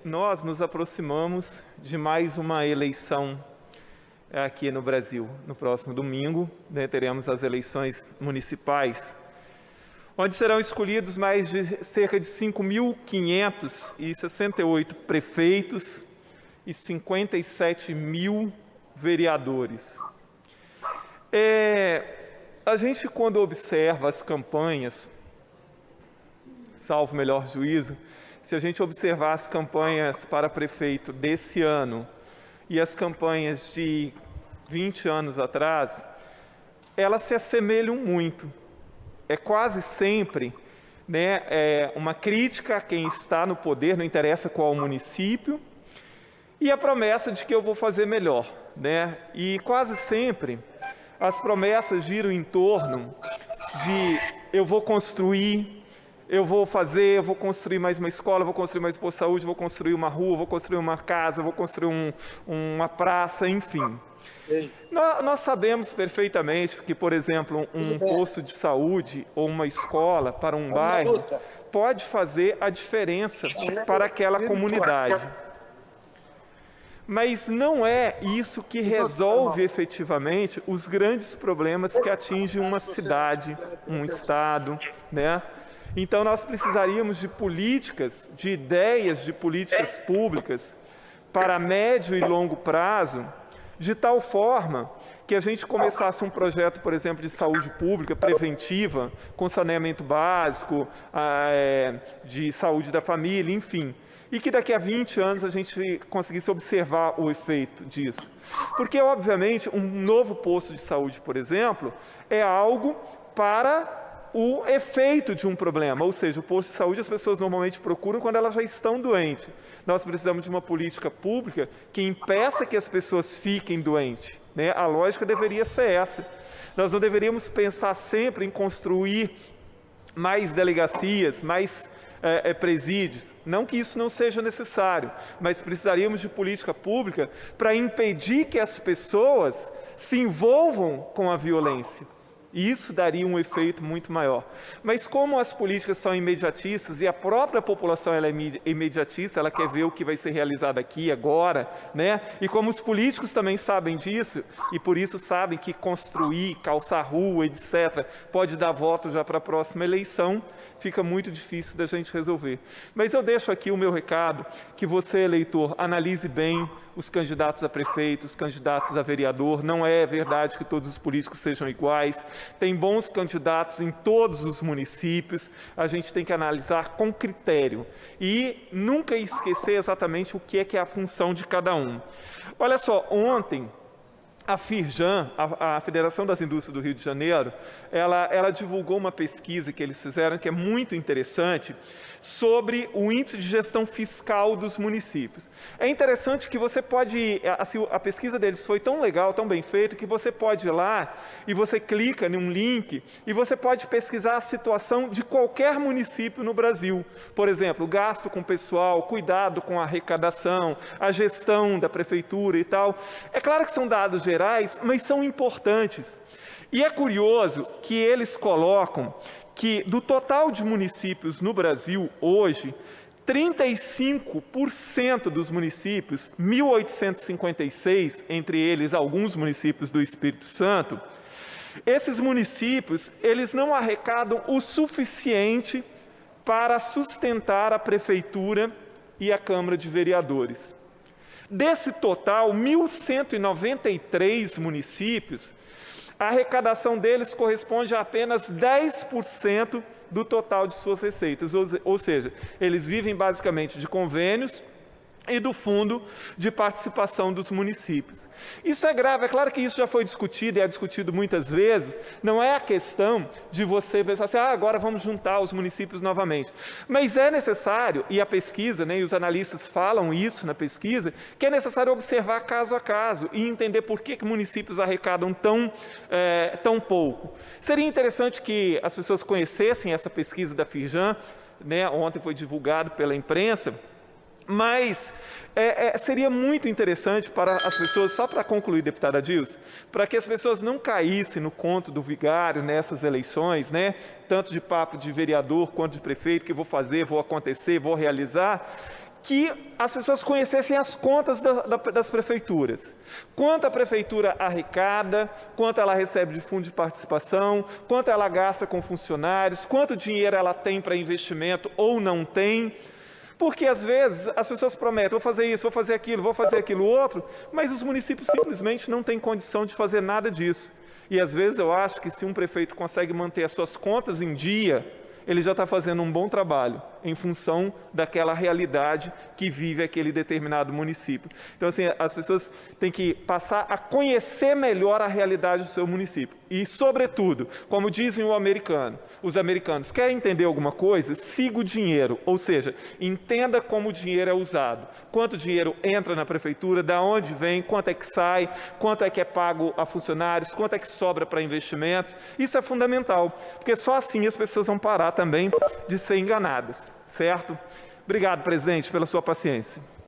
nós nos aproximamos de mais uma eleição aqui no Brasil. No próximo domingo, né, teremos as eleições municipais, onde serão escolhidos mais de cerca de 5.568 prefeitos e 57 mil vereadores. A gente, quando observa as campanhas, salvo melhor juízo, se a gente observar as campanhas para prefeito desse ano e as campanhas de 20 anos atrás, elas se assemelham muito. É quase sempre, né, uma crítica a quem está no poder, não interessa qual município, e a promessa de que eu vou fazer melhor, né? E quase sempre as promessas giram em torno de eu vou construir, eu vou construir mais uma escola, vou construir mais posto de saúde, vou construir uma rua, vou construir uma casa, vou construir uma praça, enfim. Nós sabemos perfeitamente que, por exemplo, um posto de saúde ou uma escola para um bairro pode fazer a diferença para aquela comunidade. Mas não é isso que resolve efetivamente os grandes problemas que atingem uma cidade, um estado, né? Então nós precisaríamos de políticas, de ideias de políticas públicas para médio e longo prazo, de tal forma que a gente começasse um projeto, por exemplo, de saúde pública preventiva, com saneamento básico, de saúde da família, enfim, e que daqui a 20 anos a gente conseguisse observar o efeito disso. Porque, obviamente, um novo posto de saúde, por exemplo, é algo para o efeito de um problema, ou seja, o posto de saúde as pessoas normalmente procuram quando elas já estão doentes. Nós precisamos de uma política pública que impeça que as pessoas fiquem doentes, né? A lógica deveria ser essa. Nós não deveríamos pensar sempre em construir mais delegacias, mais presídios. Não que isso não seja necessário, mas precisaríamos de política pública para impedir que as pessoas se envolvam com a violência. E isso daria um efeito muito maior. Mas como as políticas são imediatistas e a própria população ela é imediatista, ela quer ver o que vai ser realizado aqui, agora, né? E como os políticos também sabem disso, e por isso sabem que construir, calçar rua, etc., pode dar voto já para a próxima eleição, fica muito difícil da gente resolver. Mas eu deixo aqui o meu recado, que você, eleitor, analise bem os candidatos a prefeito, os candidatos a vereador. Não é verdade que todos os políticos sejam iguais. Tem bons candidatos em todos os municípios. A gente tem que analisar com critério e nunca esquecer exatamente o que é a função de cada um. Olha só, ontem a Firjan, a Federação das Indústrias do Rio de Janeiro, ela divulgou uma pesquisa que eles fizeram, que é muito interessante, sobre o índice de gestão fiscal dos municípios. É interessante que você pode, assim, a pesquisa deles foi tão legal, tão bem feita, que você pode ir lá e você clica em um link e você pode pesquisar a situação de qualquer município no Brasil. Por exemplo, gasto com pessoal, cuidado com a arrecadação, a gestão da prefeitura e tal. É claro que são dados gerais, mas são importantes. E é curioso que eles colocam que do total de municípios no Brasil hoje, 35% dos municípios, 1.856, entre eles alguns municípios do Espírito Santo, esses municípios, eles não arrecadam o suficiente para sustentar a prefeitura e a Câmara de Vereadores. Desse total, 1.193 municípios, a arrecadação deles corresponde a apenas 10% do total de suas receitas, ou seja, eles vivem basicamente de convênios e do fundo de participação dos municípios. Isso é grave, é claro que isso já foi discutido e é discutido muitas vezes, não é a questão de você pensar assim, agora vamos juntar os municípios novamente. Mas é necessário, e a pesquisa, né, e os analistas falam isso na pesquisa, que é necessário observar caso a caso e entender por que municípios arrecadam tão pouco. Seria interessante que as pessoas conhecessem essa pesquisa da Firjan, né, ontem foi divulgado pela imprensa, mas seria muito interessante para as pessoas, só para concluir, deputada Dilson, para que as pessoas não caíssem no conto do vigário nessas eleições, né? Tanto de papo de vereador quanto de prefeito, que vou fazer, vou acontecer, vou realizar, que as pessoas conhecessem as contas das prefeituras. Quanto a prefeitura arrecada, quanto ela recebe de fundo de participação, quanto ela gasta com funcionários, quanto dinheiro ela tem para investimento ou não tem. Porque, às vezes, as pessoas prometem, vou fazer isso, vou fazer aquilo outro, mas os municípios simplesmente não têm condição de fazer nada disso. E, às vezes, eu acho que se um prefeito consegue manter as suas contas em dia, ele já está fazendo um bom trabalho em função daquela realidade que vive aquele determinado município. Então, assim, as pessoas têm que passar a conhecer melhor a realidade do seu município. E, sobretudo, como dizem os americanos, querem entender alguma coisa? Siga o dinheiro, ou seja, entenda como o dinheiro é usado. Quanto dinheiro entra na prefeitura, de onde vem, quanto é que sai, quanto é que é pago a funcionários, quanto é que sobra para investimentos. Isso é fundamental, porque só assim as pessoas vão parar também de ser enganadas, certo? Obrigado, presidente, pela sua paciência.